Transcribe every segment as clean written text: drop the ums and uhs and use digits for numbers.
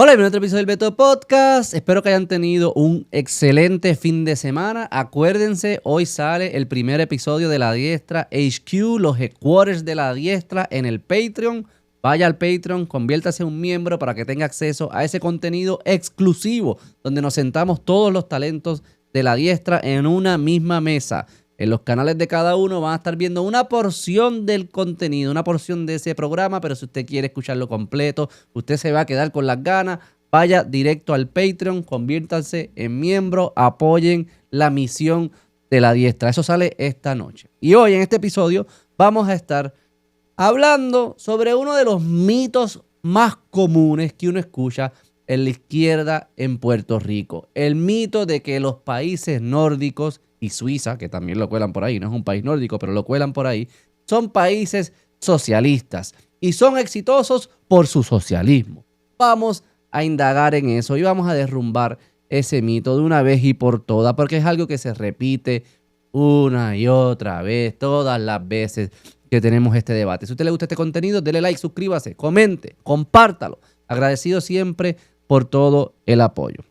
Hola, bienvenido a otro episodio del Beto Podcast. Espero que hayan tenido un excelente fin de semana. Acuérdense, hoy sale el primer episodio de La Diestra HQ, los headquarters de La Diestra en el Patreon. Vaya al Patreon, conviértase en un miembro para que tenga acceso a ese contenido exclusivo, donde nos sentamos todos los talentos de La Diestra en una misma mesa. En los canales de cada uno van a estar viendo una porción del contenido, una porción de ese programa, pero si usted quiere escucharlo completo, usted se va a quedar con las ganas, vaya directo al Patreon, conviértanse en miembro, apoyen la misión de La Diestra. Eso sale esta noche. Y hoy en este episodio vamos a estar hablando sobre uno de los mitos más comunes que uno escucha en la izquierda en Puerto Rico. El mito de que los países nórdicos y Suiza, que también lo cuelan por ahí, no es un país nórdico, pero lo cuelan por ahí, son países socialistas y son exitosos por su socialismo. Vamos a indagar en eso y vamos a derrumbar ese mito de una vez y por todas, porque es algo que se repite una y otra vez, todas las veces que tenemos este debate. Si a usted le gusta este contenido, dele like, suscríbase, comente, compártalo. Agradecido siempre por todo el apoyo.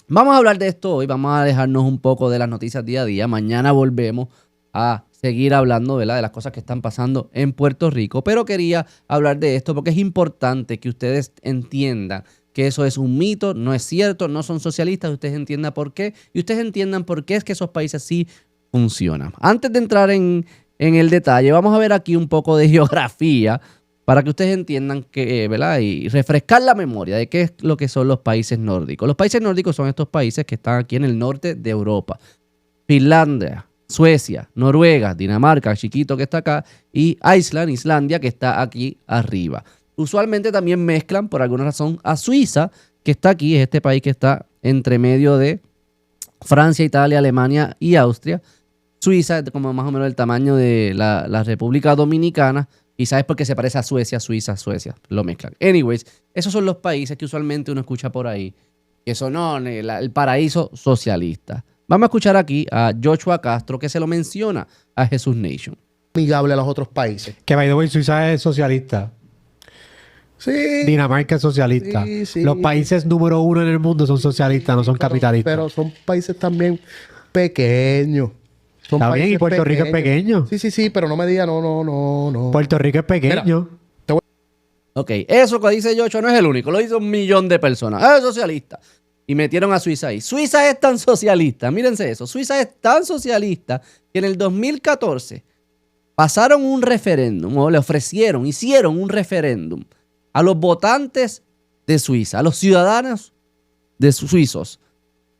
Vamos a hablar de esto hoy, vamos a alejarnos un poco de las noticias día a día. Mañana volvemos a seguir hablando, ¿verdad?, de las cosas que están pasando en Puerto Rico. Pero quería hablar de esto porque es importante que ustedes entiendan que eso es un mito, no es cierto, no son socialistas. Ustedes entiendan por qué y ustedes entiendan por qué es que esos países sí funcionan. Antes de entrar en el detalle, vamos a ver aquí un poco de geografía para que ustedes entiendan que, ¿verdad?, y refrescar la memoria de qué es lo que son los países nórdicos. Los países nórdicos son estos países que están aquí en el norte de Europa. Finlandia, Suecia, Noruega, Dinamarca, chiquito que está acá, y Islandia, que está aquí arriba. Usualmente también mezclan, por alguna razón, a Suiza, que está aquí, es este país que está entre medio de Francia, Italia, Alemania y Austria. Suiza es como más o menos el tamaño de la República Dominicana. Y sabes por qué se parece a Suecia, Suiza, Suecia. Lo mezclan. Anyways, esos son los países que usualmente uno escucha por ahí, que son el paraíso socialista. Vamos a escuchar aquí a Joshua Castro, que se lo menciona a Jesus Nation. Amigable a los otros países. Que, by the way, Suiza es socialista. Sí. Dinamarca es socialista. Sí. Los países número uno en el mundo son socialistas, no son capitalistas. Pero son países también pequeños. Son Está bien, y Puerto Rico es pequeño. Sí, pero no me diga no. Puerto Rico es pequeño. Mira, Ok, eso que dice Joshua no es el único, lo hizo 1 millón de personas. Es socialista. Y metieron a Suiza ahí. Suiza es tan socialista, mírense eso. Suiza es tan socialista que en el 2014 pasaron un referéndum, o le hicieron un referéndum a los votantes de Suiza, a los ciudadanos de suizos,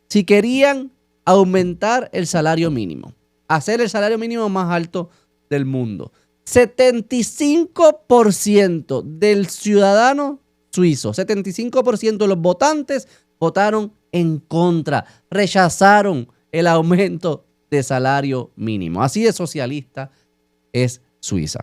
si querían aumentar el salario mínimo, hacer el salario mínimo más alto del mundo. 75% del ciudadano suizo, 75% de los votantes votaron en contra, rechazaron el aumento de salario mínimo. Así de socialista es Suiza.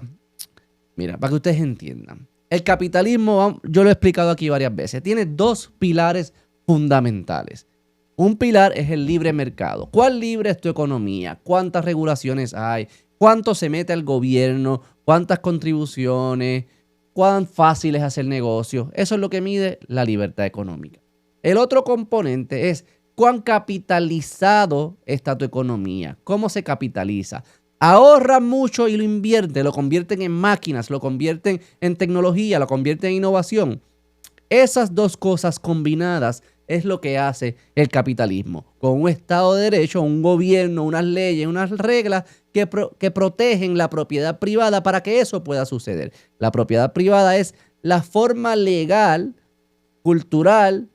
Mira, para que ustedes entiendan, el capitalismo, yo lo he explicado aquí varias veces, tiene 2 pilares fundamentales. Un pilar es el libre mercado. ¿Cuál libre es tu economía? ¿Cuántas regulaciones hay? ¿Cuánto se mete al gobierno? ¿Cuántas contribuciones? ¿Cuán fácil es hacer negocio? Eso es lo que mide la libertad económica. El otro componente es cuán capitalizado está tu economía. ¿Cómo se capitaliza? Ahorra mucho y lo invierte, lo convierten en máquinas, lo convierten en tecnología, lo convierten en innovación. Esas 2 cosas combinadas es lo que hace el capitalismo. Con un Estado de Derecho, un gobierno, unas leyes, unas reglas que protegen la propiedad privada para que eso pueda suceder. La propiedad privada es la forma legal, cultural,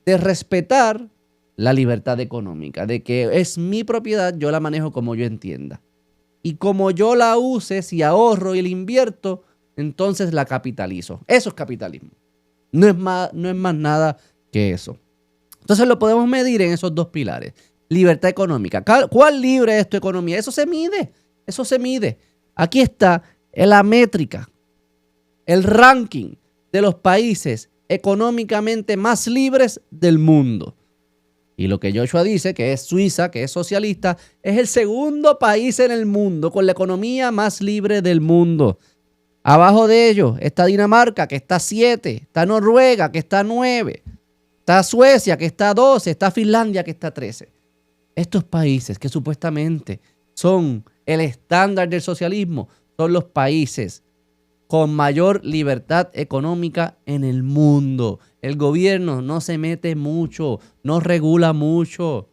de respetar la libertad económica, de que es mi propiedad, yo la manejo como yo entienda. Y como yo la use, si ahorro y la invierto, entonces la capitalizo. Eso es capitalismo. No es más nada que eso. Entonces lo podemos medir en esos 2 pilares. Libertad económica. ¿Cuál libre es tu economía? Eso se mide. Aquí está la métrica, el ranking de los países económicamente más libres del mundo. Y lo que Joshua dice, que es Suiza, que es socialista, es el segundo país en el mundo con la economía más libre del mundo. Abajo de ellos está Dinamarca, que está 7, está Noruega, que está 9, está Suecia, que está 12, está Finlandia, que está 13. Estos países que supuestamente son el estándar del socialismo son los países con mayor libertad económica en el mundo. El gobierno no se mete mucho, no regula mucho,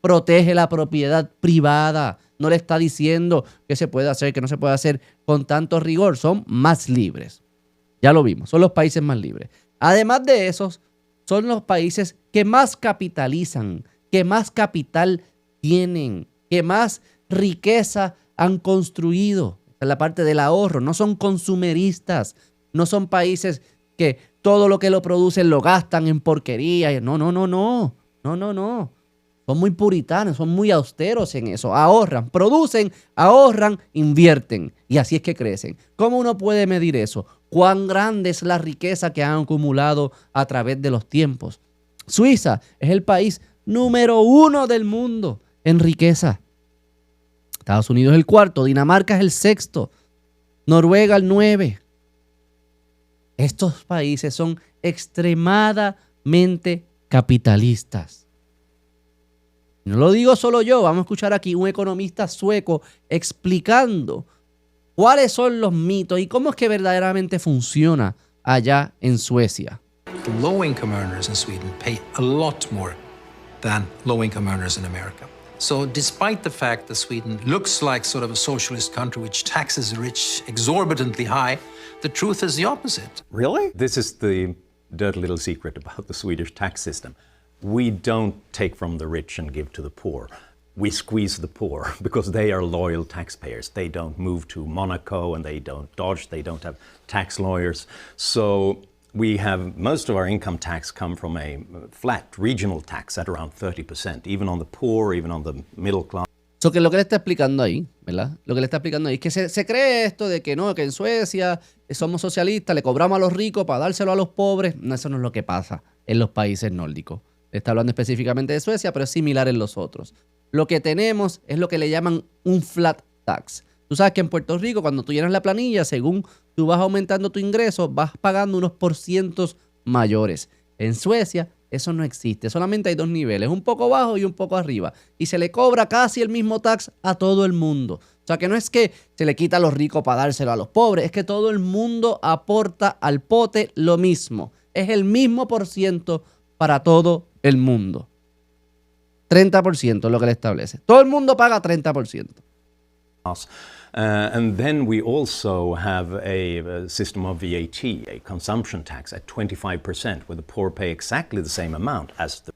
protege la propiedad privada, no le está diciendo qué se puede hacer, qué no se puede hacer con tanto rigor. Son más libres. Ya lo vimos, son los países más libres. Además de esos, son los países que más capitalizan, que más capital tienen, que más riqueza han construido. Esta es la parte del ahorro. No son consumeristas, no son países que todo lo que lo producen lo gastan en porquería. No. Son muy puritanos, son muy austeros en eso. Ahorran, producen, ahorran, invierten. Y así es que crecen. ¿Cómo uno puede medir eso? ¿Cuán grande es la riqueza que han acumulado a través de los tiempos? Suiza es el país número 1 del mundo en riqueza. Estados Unidos es el 4, Dinamarca es el 6, Noruega el 9. Estos países son extremadamente capitalistas. No lo digo solo yo, vamos a escuchar aquí un economista sueco explicando cuáles son los mitos y cómo es que verdaderamente funciona allá en Suecia. Low-income earners in Sweden pay a lot more than low-income earners in America. So despite the fact that Sweden looks like sort of a socialist country which taxes the rich exorbitantly high, the truth is the opposite. Really? This is the dirty little secret about the Swedish tax system. We don't take from the rich and give to the poor. We squeeze the poor because they are loyal taxpayers. They don't move to Monaco and they don't dodge, they don't have tax lawyers. So we have most of our income tax come from a flat regional tax at around 30%, even on the poor, even on the middle class. So que lo que le está explicando ahí, ¿verdad? Lo que le está explicando ahí es que se cree esto de que no, que en Suecia somos socialistas, le cobramos a los ricos para dárselo a los pobres. No, eso no es lo que pasa en los países nórdicos. Está hablando específicamente de Suecia, pero es similar en los otros. Lo que tenemos es lo que le llaman un flat tax. Tú sabes que en Puerto Rico, cuando tú llenas la planilla, según tú vas aumentando tu ingreso, vas pagando unos porcientos mayores. En Suecia, eso no existe. Solamente hay 2 niveles, un poco abajo y un poco arriba. Y se le cobra casi el mismo tax a todo el mundo. O sea, que no es que se le quita a los ricos para dárselo a los pobres, es que todo el mundo aporta al pote lo mismo. Es el mismo porciento para todo el mundo. 30% es lo que le establece. Todo el mundo paga 30%. And then we also have a system of VAT, a consumption tax at 25%, where the poor pay exactly the same amount as the...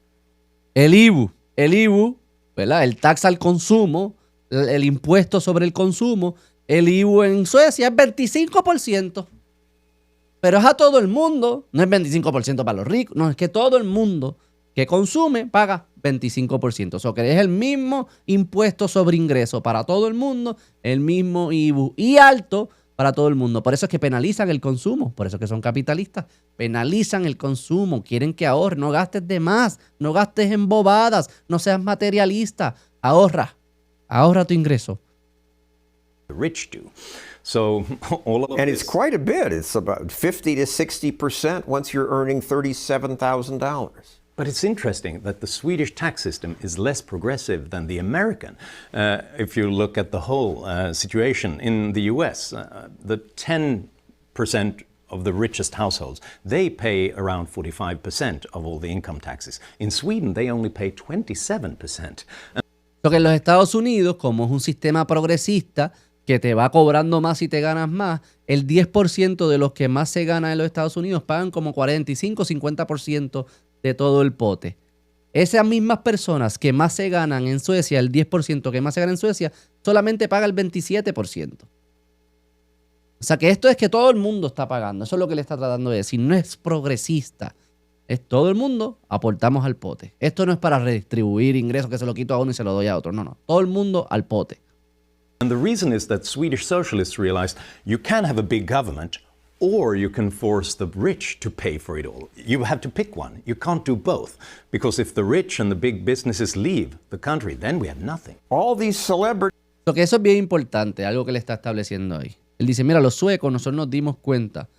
El IVU, ¿verdad? El tax al consumo, el impuesto sobre el consumo, el IVU en Suecia es 25%. Pero es a todo el mundo, no es 25% para los ricos, no, es que todo el mundo que consume paga 25%. O sea, que es el mismo impuesto sobre ingreso para todo el mundo, el mismo IVU y alto para todo el mundo. Por eso es que penalizan el consumo, por eso es que son capitalistas. Penalizan el consumo, quieren que ahorres, no gastes de más, no gastes en bobadas, no seas materialista, ahorra tu ingreso. The rich do. So all of and it's quite a bit. It's about 50 to 60% once you're earning $37,000. But it's interesting that the Swedish tax system is less progressive than the American. If you look at the whole situation in the US, the 10% of the richest households, they pay around 45% of all the income taxes. In Sweden, they only pay 27%. Lo que en los Estados Unidos, como es un sistema progresista, que te va cobrando más y te ganas más, el 10% de los que más se ganan en los Estados Unidos pagan como 45-50% de todo el pote. Esas mismas personas que más se ganan en Suecia, el 10% que más se gana en Suecia, solamente paga el 27%. O sea que esto es que todo el mundo está pagando. Eso es lo que le está tratando de decir. No es progresista. Es todo el mundo, aportamos al pote. Esto no es para redistribuir ingresos que se lo quito a uno y se lo doy a otro. No. Todo el mundo al pote. And the reason is that Swedish socialists realized you can have a big government or you can force the rich to pay for it all. You have to pick one. You can't do both. Because if the rich and the big businesses leave the country, then we have nothing. All these celebrities. Lo que eso es bien importante, algo que le está estableciendo ahí. Él dice, mira, los suecos, nosotros nos dimos cuenta,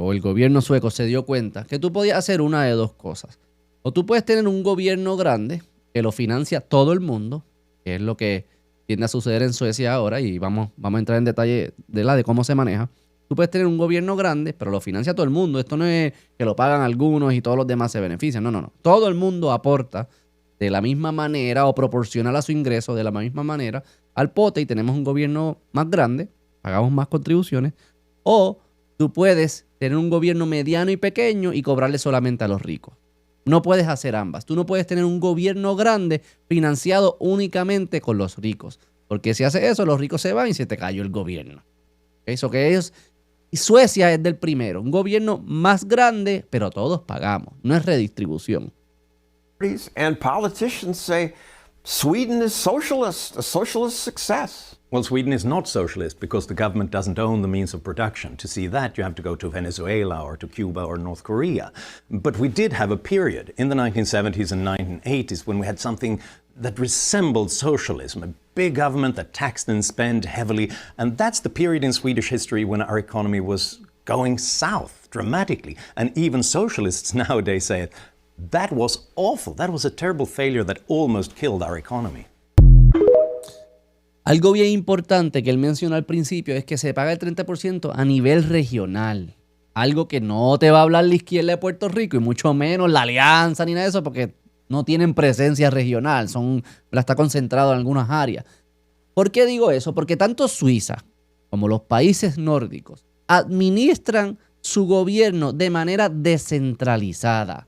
o el gobierno sueco se dio cuenta, que tú podías hacer una de dos cosas. O tú puedes tener un gobierno grande que lo financia todo el mundo, que es lo que tiende a suceder en Suecia ahora, y vamos a entrar en detalle de cómo se maneja. Tú puedes tener un gobierno grande, pero lo financia todo el mundo. Esto no es que lo pagan algunos y todos los demás se benefician. No. Todo el mundo aporta de la misma manera o proporcional a su ingreso de la misma manera al pote y tenemos un gobierno más grande, pagamos más contribuciones. O tú puedes tener un gobierno mediano y pequeño y cobrarle solamente a los ricos. No puedes hacer ambas. Tú no puedes tener un gobierno grande financiado únicamente con los ricos. Porque si haces eso, los ricos se van y se te cayó el gobierno. Eso que ellos... Y Suecia es del primero. Un gobierno más grande, pero todos pagamos. No es redistribución. And politicians say Sweden is socialist, a socialist success. Well, Sweden is not socialist because the government doesn't own the means of production. To see that, you have to go to Venezuela or to Cuba or North Korea. But we did have a period in the 1970s and 1980s when we had something that resembled socialism, a big government that taxed and spent heavily. And that's the period in Swedish history when our economy was going south dramatically. And even socialists nowadays say that was awful. That was a terrible failure that almost killed our economy. Algo bien importante que él mencionó al principio es que se paga el 30% a nivel regional. Algo que no te va a hablar la izquierda de Puerto Rico y mucho menos la Alianza ni nada de eso porque no tienen presencia regional, está concentrado en algunas áreas. ¿Por qué digo eso? Porque tanto Suiza como los países nórdicos administran su gobierno de manera descentralizada.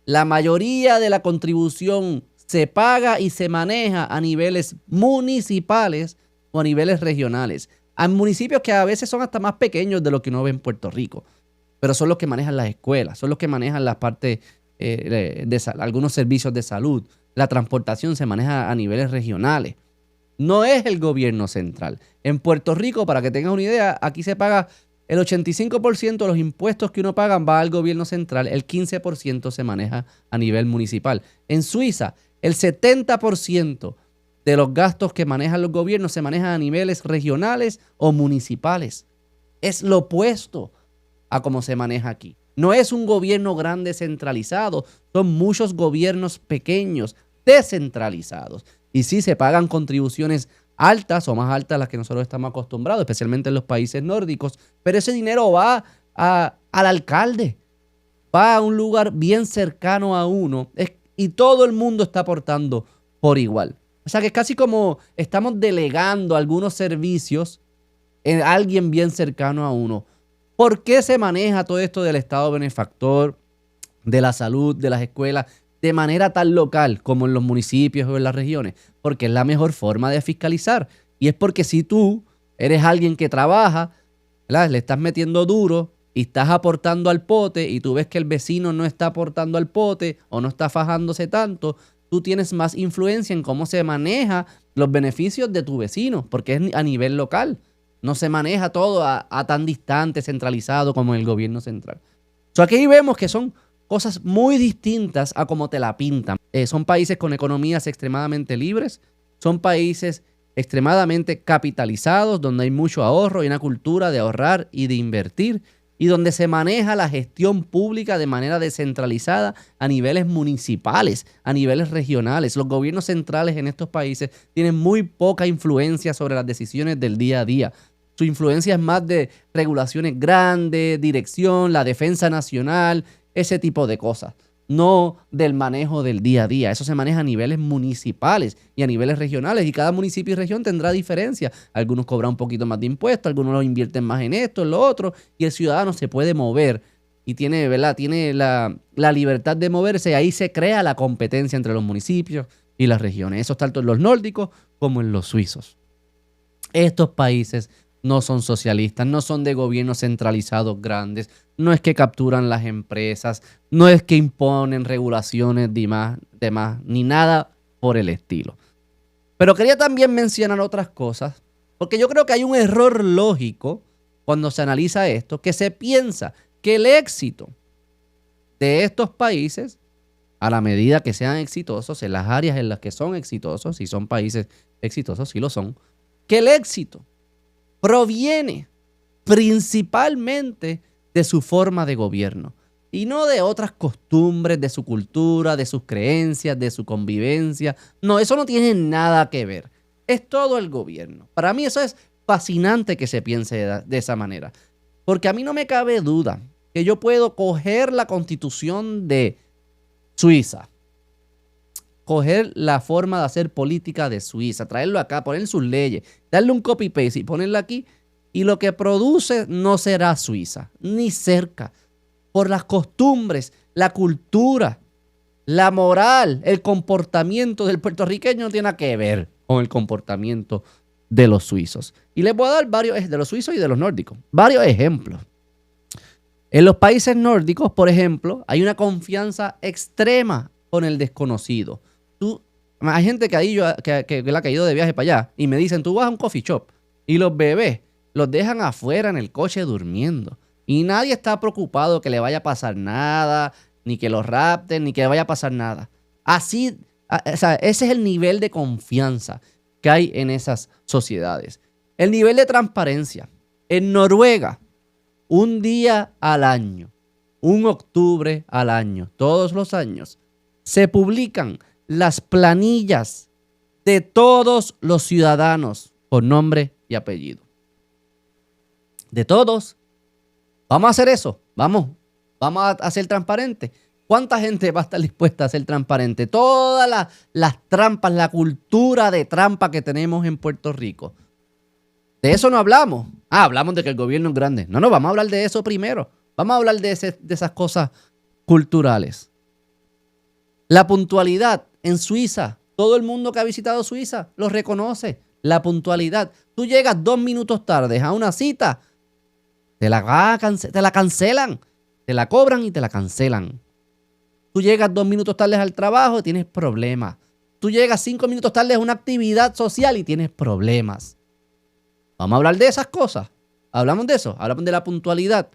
La mayoría de la contribución se paga y se maneja a niveles municipales o a niveles regionales. Hay municipios que a veces son hasta más pequeños de lo que uno ve en Puerto Rico, pero son los que manejan las escuelas, son los que manejan las partes algunos servicios de salud. La transportación se maneja a niveles regionales. No es el gobierno central. En Puerto Rico, para que tengas una idea, aquí se paga el 85% de los impuestos que uno paga va al gobierno central, el 15% se maneja a nivel municipal. En Suiza, el 70% de los gastos que manejan los gobiernos se manejan a niveles regionales o municipales. Es lo opuesto a cómo se maneja aquí. No es un gobierno grande centralizado, son muchos gobiernos pequeños descentralizados. Y sí se pagan contribuciones altas o más altas a las que nosotros estamos acostumbrados, especialmente en los países nórdicos, pero ese dinero va al alcalde, va a un lugar bien cercano a uno y todo el mundo está aportando por igual. O sea que es casi como estamos delegando algunos servicios en alguien bien cercano a uno. ¿Por qué se maneja todo esto del Estado benefactor, de la salud, de las escuelas, de manera tan local como en los municipios o en las regiones? Porque es la mejor forma de fiscalizar. Y es porque si tú eres alguien que trabaja, ¿verdad?, le estás metiendo duro y estás aportando al pote y tú ves que el vecino no está aportando al pote o no está fajándose tanto, tú tienes más influencia en cómo se maneja los beneficios de tu vecino, porque es a nivel local. No se maneja todo a tan distante, centralizado como el gobierno central. Aquí vemos que son cosas muy distintas a como te la pintan. Son países con economías extremadamente libres, son países extremadamente capitalizados, donde hay mucho ahorro y una cultura de ahorrar y de invertir, y donde se maneja la gestión pública de manera descentralizada a niveles municipales, a niveles regionales. Los gobiernos centrales en estos países tienen muy poca influencia sobre las decisiones del día a día. Su influencia es más de regulaciones grandes, dirección, la defensa nacional, ese tipo de cosas, no del manejo del día a día. Eso se maneja a niveles municipales y a niveles regionales, y cada municipio y región tendrá diferencia. Algunos cobran un poquito más de impuestos, algunos lo invierten más en esto, en lo otro, y el ciudadano se puede mover y tiene, ¿verdad?, tiene la libertad de moverse, y ahí se crea la competencia entre los municipios y las regiones. Eso tanto en los nórdicos como en los suizos. Estos países no son socialistas, no son de gobiernos centralizados grandes, no es que capturan las empresas, no es que imponen regulaciones de más, ni nada por el estilo. Pero quería también mencionar otras cosas, porque yo creo que hay un error lógico cuando se analiza esto, que se piensa que el éxito de estos países, a la medida que sean exitosos, en las áreas en las que son exitosos, si son países exitosos, sí lo son, que el éxito proviene principalmente de su forma de gobierno y no de otras costumbres, de su cultura, de sus creencias, de su convivencia. No, eso no tiene nada que ver. Es todo el gobierno. Para mí eso es fascinante que se piense de esa manera, porque a mí no me cabe duda que yo puedo coger la Constitución de Suiza, coger la forma de hacer política de Suiza, traerlo acá, poner sus leyes, darle un copy-paste y ponerlo aquí, y lo que produce no será Suiza, ni cerca, por las costumbres, la cultura, la moral, el comportamiento del puertorriqueño no tiene nada que ver con el comportamiento de los suizos. Y les voy a dar varios, de los suizos y de los nórdicos, varios ejemplos. En los países nórdicos, por ejemplo, hay una confianza extrema con el desconocido. Hay gente que ha ido de viaje para allá y me dicen, tú vas a un coffee shop y los bebés los dejan afuera en el coche durmiendo. Y nadie está preocupado que le vaya a pasar nada, ni que los rapten, ni que le vaya a pasar nada. Así, o sea, ese es el nivel de confianza que hay en esas sociedades. El nivel de transparencia. En Noruega, un día al año, un octubre al año, todos los años, se publican las planillas de todos los ciudadanos con nombre y apellido. De todos. Vamos a hacer eso. Vamos a ser transparentes. ¿Cuánta gente va a estar dispuesta a ser transparente? Todas las trampas, la cultura de trampa que tenemos en Puerto Rico. De eso no hablamos. Hablamos de que el gobierno es grande. No, vamos a hablar de eso primero. Vamos a hablar de esas cosas culturales. La puntualidad en Suiza. Todo el mundo que ha visitado Suiza lo reconoce. La puntualidad. Tú llegas 2 minutos tarde a una cita, te la cancelan. Te la cobran y te la cancelan. Tú llegas 2 minutos tarde al trabajo y tienes problemas. Tú llegas 5 minutos tarde a una actividad social y tienes problemas. Vamos a hablar de esas cosas. Hablamos de eso. Hablamos de la puntualidad.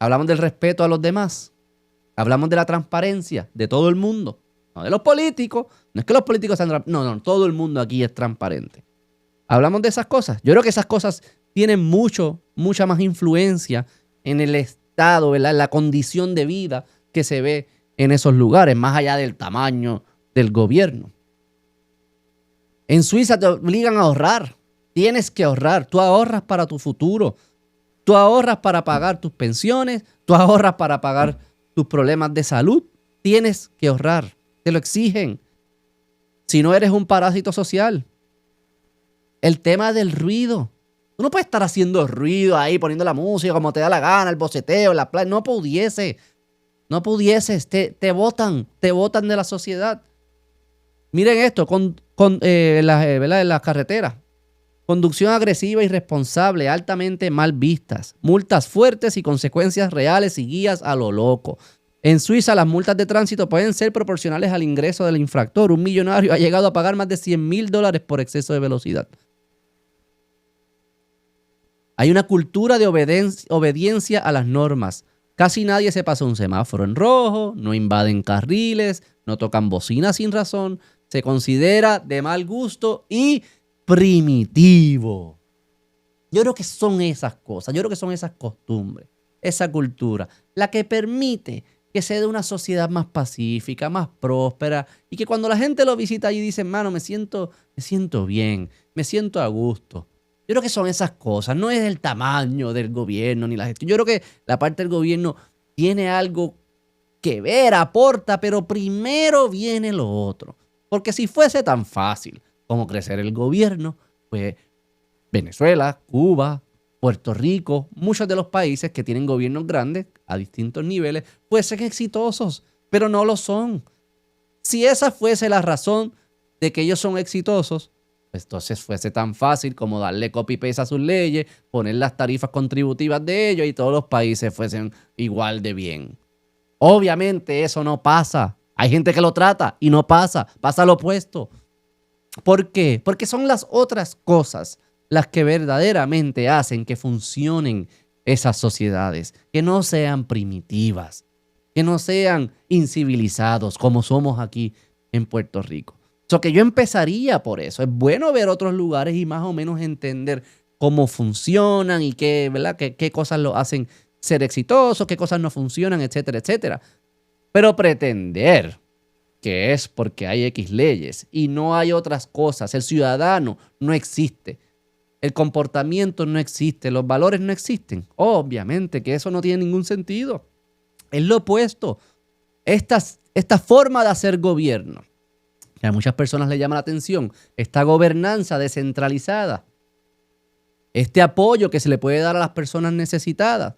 Hablamos del respeto a los demás. Hablamos de la transparencia de todo el mundo. No de los políticos. No es que los políticos sean... No, todo el mundo aquí es transparente. Hablamos de esas cosas. Yo creo que esas cosas tienen mucha más influencia en el estado, ¿verdad? En la condición de vida que se ve en esos lugares, más allá del tamaño del gobierno. En Suiza te obligan a ahorrar. Tienes que ahorrar. Tú ahorras para tu futuro. Tú ahorras para pagar tus pensiones. Tú ahorras para pagar tus problemas de salud. Tienes que ahorrar. Te lo exigen. Si no eres un parásito social. El tema del ruido. Tú no puedes estar haciendo ruido ahí, poniendo la música como te da la gana, el boceteo, la playa. No pudieses. Te botan de la sociedad. Miren esto, en las carreteras. Conducción agresiva, irresponsable, altamente mal vistas. Multas fuertes y consecuencias reales y guías a lo loco. En Suiza las multas de tránsito pueden ser proporcionales al ingreso del infractor. Un millonario ha llegado a pagar más de $100,000 por exceso de velocidad. Hay una cultura de obediencia a las normas. Casi nadie se pasa un semáforo en rojo, no invaden carriles, no tocan bocina sin razón. Se considera de mal gusto y primitivo. Yo creo que son esas cosas, yo creo que son esas costumbres, esa cultura, la que permite que se dé una sociedad más pacífica, más próspera, y que cuando la gente lo visita allí dice, mano, me siento bien, me siento a gusto. Yo creo que son esas cosas, no es el tamaño del gobierno ni la gestión. Yo creo que la parte del gobierno tiene algo que ver, aporta, pero primero viene lo otro. Porque si fuese tan fácil como crecer el gobierno, pues Venezuela, Cuba, Puerto Rico, muchos de los países que tienen gobiernos grandes a distintos niveles, fuesen exitosos, pero no lo son. Si esa fuese la razón de que ellos son exitosos, pues entonces fuese tan fácil como darle copy-paste a sus leyes, poner las tarifas contributivas de ellos y todos los países fuesen igual de bien. Obviamente eso no pasa. Hay gente que lo trata y no pasa. Pasa lo opuesto. ¿Por qué? Porque son las otras cosas las que verdaderamente hacen que funcionen esas sociedades, que no sean primitivas, que no sean incivilizados como somos aquí en Puerto Rico. So que yo empezaría por eso. Es bueno ver otros lugares y más o menos entender cómo funcionan y qué, ¿verdad? Qué cosas lo hacen ser exitosos, qué cosas no funcionan, etcétera, etcétera. Pero pretender que es porque hay X leyes y no hay otras cosas, el ciudadano no existe, el comportamiento no existe, los valores no existen, obviamente que eso no tiene ningún sentido. Es lo opuesto. Esta forma de hacer gobierno, que a muchas personas le llama la atención, esta gobernanza descentralizada, este apoyo que se le puede dar a las personas necesitadas,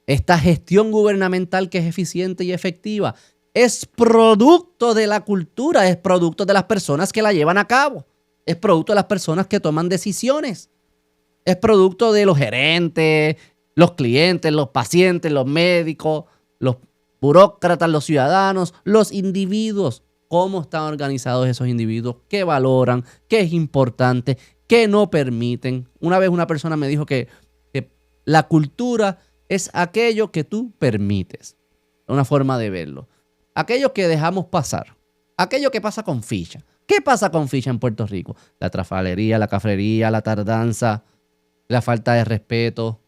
esta gestión gubernamental que es eficiente y efectiva, es producto de la cultura, es producto de las personas que la llevan a cabo, es producto de las personas que toman decisiones, es producto de los gerentes, los clientes, los pacientes, los médicos, los burócratas, los ciudadanos, los individuos. ¿Cómo están organizados esos individuos? ¿Qué valoran? ¿Qué es importante? ¿Qué no permiten? Una vez una persona me dijo que la cultura es aquello que tú permites. Una forma de verlo. Aquello que dejamos pasar. Aquello que pasa con ficha. ¿Qué pasa con ficha en Puerto Rico? La trafalería, la cafrería, la tardanza, la falta de respeto.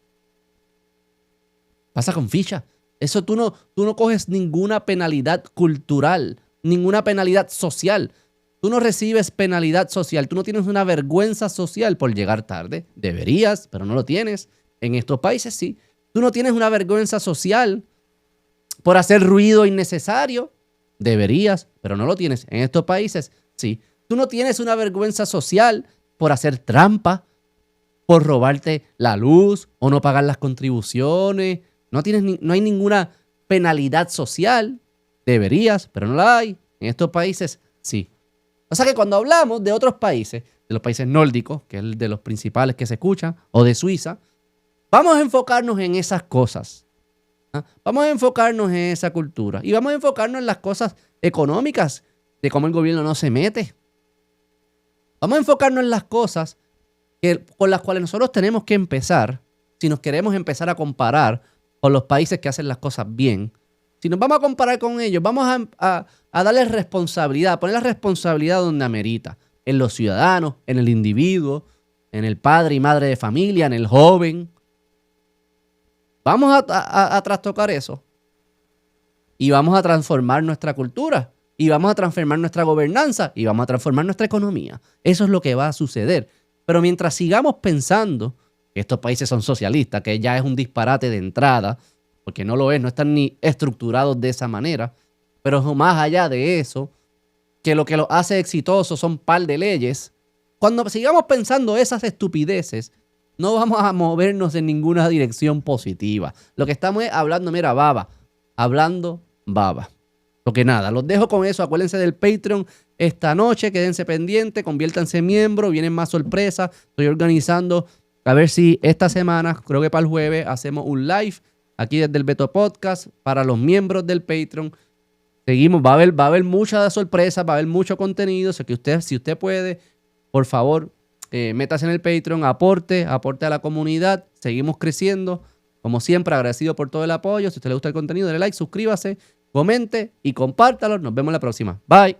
Pasa con ficha. Eso tú no coges ninguna penalidad cultural, ninguna penalidad social. Tú no recibes penalidad social. Tú no tienes una vergüenza social por llegar tarde. Deberías, pero no lo tienes. En estos países sí. Tú no tienes una vergüenza social por hacer ruido innecesario. Deberías, pero no lo tienes. En estos países sí. Tú no tienes una vergüenza social por hacer trampa, por robarte la luz o no pagar las contribuciones. No hay ninguna penalidad social. Deberías, pero no la hay. En estos países sí. O sea que cuando hablamos de otros países, de los países nórdicos, que es el de los principales que se escuchan, o de Suiza, vamos a enfocarnos en esas cosas. ¿Ah? Vamos a enfocarnos en esa cultura. Y vamos a enfocarnos en las cosas económicas, de cómo el gobierno no se mete. Vamos a enfocarnos en las cosas con las cuales nosotros tenemos que empezar, si nos queremos empezar a comparar con los países que hacen las cosas bien. Si nos vamos a comparar con ellos, vamos a darle responsabilidad, a poner la responsabilidad donde amerita. En los ciudadanos, en el individuo, en el padre y madre de familia, en el joven. Vamos a trastocar eso. Y vamos a transformar nuestra cultura. Y vamos a transformar nuestra gobernanza. Y vamos a transformar nuestra economía. Eso es lo que va a suceder. Pero mientras sigamos pensando que estos países son socialistas, que ya es un disparate de entrada, porque no lo es, no están ni estructurados de esa manera, pero más allá de eso, que lo que los hace exitosos son un par de leyes, cuando sigamos pensando esas estupideces, no vamos a movernos en ninguna dirección positiva. Lo que estamos es hablando, mira, baba, hablando baba. Lo que nada, los dejo con eso. Acuérdense del Patreon esta noche, quédense pendientes, conviértanse en miembros, vienen más sorpresas. Estoy organizando, a ver si esta semana, creo que para el jueves, hacemos un live aquí desde el Beto Podcast para los miembros del Patreon. Seguimos, va a haber muchas sorpresas, va a haber mucho contenido. O sea que si usted puede, por favor, métase en el Patreon, aporte a la comunidad. Seguimos creciendo. Como siempre, agradecido por todo el apoyo. Si a usted le gusta el contenido, dale like, suscríbase, comente y compártalo. Nos vemos la próxima. Bye.